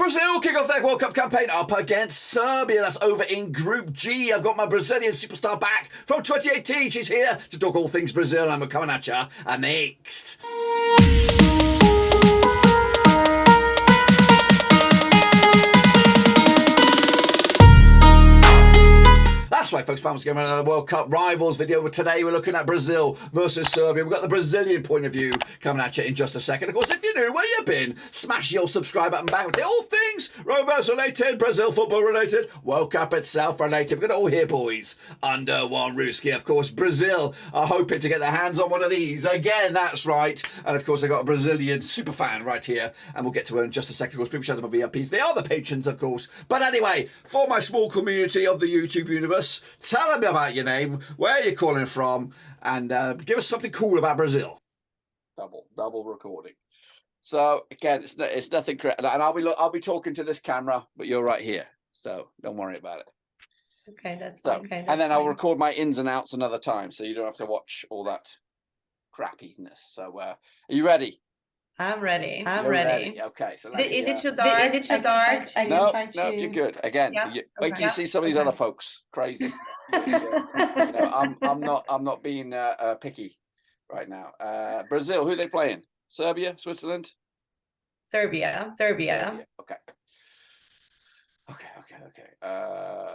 Brazil kick off their World Cup campaign up against Serbia. That's over in Group G. I've got my Brazilian superstar back from 2018. She's here to talk all things Brazil, and we're coming at you next. That's right, folks. Palmer's going around the World Cup rivals video. Today we're looking at Brazil versus Serbia. We've got the Brazilian point of view coming at you in just a second. Of course, if you're new, where you been? Smash your subscribe button back. They're all things Rovers related, Brazil football related, World Cup itself related. We've got it all here, boys, under one Ruski. Of course, Brazil are hoping to get their hands on one of these. Again, that's right. And of course, I've got a Brazilian super fan right here. And we'll get to her in just a second. Of course, people shout out my VIPs. They are the patrons, of course. But anyway, for my small community of the YouTube universe, tell me about your name, where you're calling from, and give us something cool about Brazil. Double recording. So again, it's nothing, and I'll be talking to this camera, but you're right here, so don't worry about it. Okay, that's so. Okay, that's and then fine. I'll record my ins and outs another time, so you don't have to watch all that crappiness. So, are you ready? I'm ready. You're ready. Okay, so Is it too dark? No, you're good. Again, Yeah? wait till you see some of these other folks. Crazy. I'm not being picky right now. Brazil, who are they playing? Serbia, Switzerland? Serbia. Okay.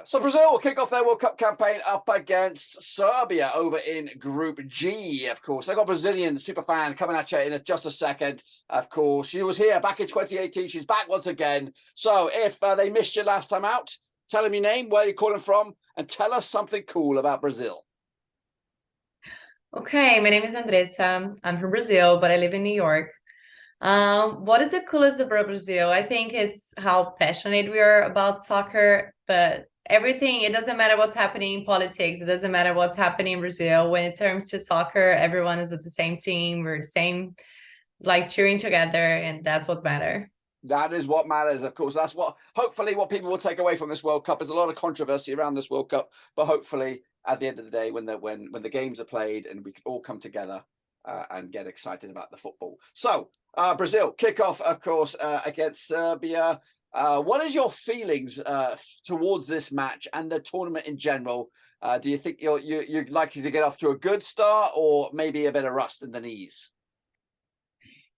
So Brazil will kick off their World Cup campaign up against Serbia over in Group G, of course. I got Brazilian superfan coming at you in just a second. Of course, she was here back in 2018. She's back once again. So if they missed you last time out, tell them your name, where you're calling from, and tell us something cool about Brazil. Okay, my name is Andressa. I'm from Brazil, but I live in New York. What is the coolest about Brazil? I think it's how passionate we are about soccer, but everything, it doesn't matter what's happening in politics. It doesn't matter what's happening in Brazil. When it comes to soccer, everyone is at the same team. We're the same, like cheering together, and that's what matters. That is what matters, of course. That's hopefully what people will take away from this World Cup. There's a lot of controversy around this World Cup, but hopefully at the end of the day, when the games are played and we can all come together and get excited about the football. So Brazil kick off, of course, against Serbia. What is your feelings towards this match and the tournament in general? Do you think you're likely to get off to a good start, or maybe a bit of rust in the knees?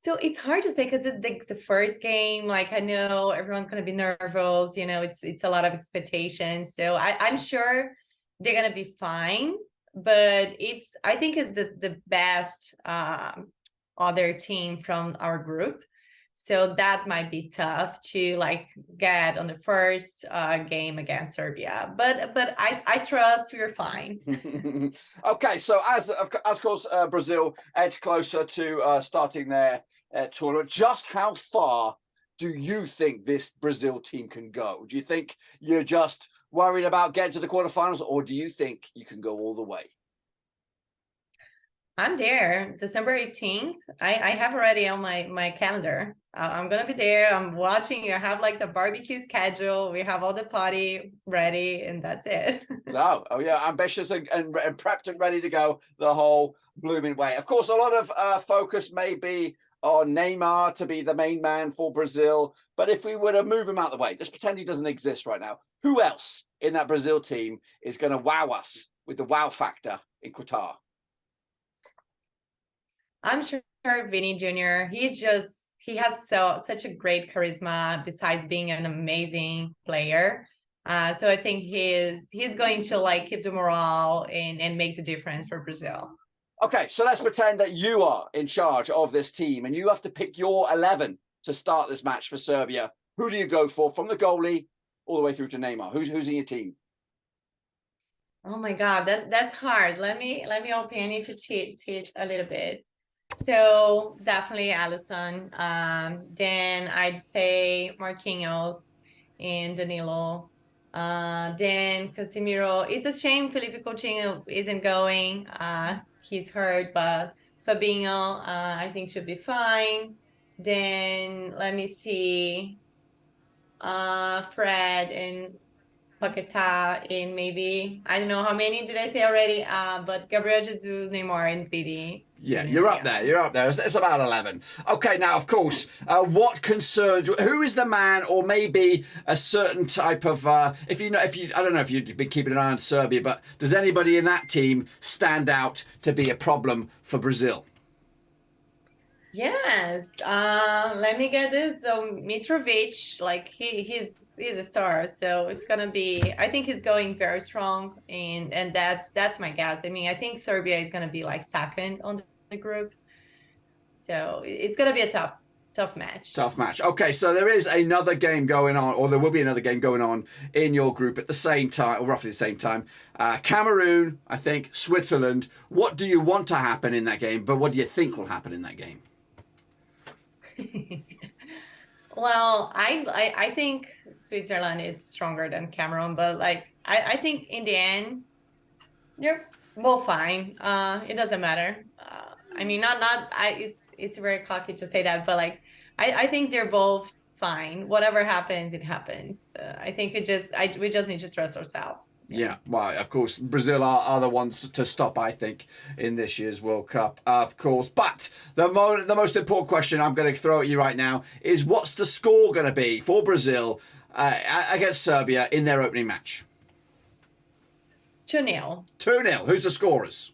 So it's hard to say because it's the first game. Like I know everyone's going to be nervous. It's a lot of expectations. So I'm sure they're going to be fine. But I think it's the best other team from our group. So that might be tough to get on the first game against Serbia. But I trust we're fine. Okay, so as of course Brazil edge closer to starting their tournament, just how far do you think this Brazil team can go? Do you think you're just worried about getting to the quarterfinals, or do you think you can go all the way? I'm there, December 18th. I have already on my calendar. I'm gonna be there. I'm watching. I have the barbecue schedule. We have all the party ready, and that's it. Oh yeah, ambitious and prepped and ready to go the whole blooming way. Of course, a lot of focus may be on Neymar to be the main man for Brazil. But if we were to move him out of the way, just pretend he doesn't exist right now, who else in that Brazil team is going to wow us with the wow factor in Qatar? I'm sure Vinny Jr. He has such a great charisma besides being an amazing player. So I think he's going to keep the morale and make the difference for Brazil. Okay, so let's pretend that you are in charge of this team and you have to pick your 11 to start this match for Serbia. Who do you go for from the goalie all the way through to Neymar? Who's in your team? Oh my God, that's hard. Let me open. I need to teach a little bit. So definitely Alisson. Then I'd say Marquinhos and Danilo. Then Casemiro. It's a shame Felipe Coutinho isn't going. He's hurt, but Fabinho, I think should be fine. Then let me see. Fred and Paquetá, and maybe I don't know how many did I say already? But Gabriel Jesus, Neymar, and Vidi. Yeah, you're up there. You're up there. It's about 11. Okay, now, of course, what concerns? Who is the man, or maybe a certain type of? If you know, I don't know if you've been keeping an eye on Serbia, but does anybody in that team stand out to be a problem for Brazil? Yes. Let me get this. So Mitrovic, like he's a star. So it's gonna be. I think he's going very strong, and that's my guess. I mean, I think Serbia is gonna be like second on the group. So it's gonna be a tough match. Tough match. Okay, so there is another game going on, or there will be another game going on in your group at the same time, or roughly the same time. Cameroon, I think, Switzerland. What do you want to happen in that game? But what do you think will happen in that game? Well, I think Switzerland is stronger than Cameroon, but like I think in the end they're both fine. It doesn't matter. I mean, not it's very cocky to say that, but like I think they're both fine. Whatever happens, it happens. I think we just need to trust ourselves. Yeah, well, of course, Brazil are the ones to stop, I think, in this year's World Cup, of course. But the most important question I'm going to throw at you right now is what's the score going to be for Brazil against Serbia in their opening match? 2-0. 2-0. Who's the scorers?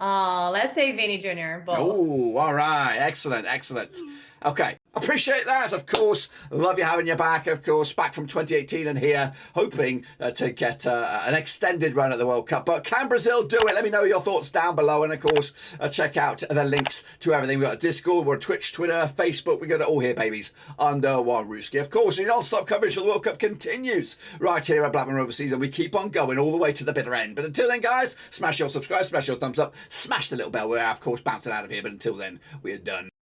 Let's say Vini Jr. Oh, all right. Excellent, excellent. Okay. Appreciate that, of course. Love you having you back, of course. Back from 2018 and here, hoping to get an extended run at the World Cup. But can Brazil do it? Let me know your thoughts down below. And, of course, check out the links to everything. We've got Discord, we're on Twitch, Twitter, Facebook. We got it all here, babies, under one Ruski. Of course, your non-stop coverage for the World Cup continues right here at Blackburn Overseas. And we keep on going all the way to the bitter end. But until then, guys, smash your subscribe, smash your thumbs up, smash the little bell. We're, of course, bouncing out of here. But until then, we're done.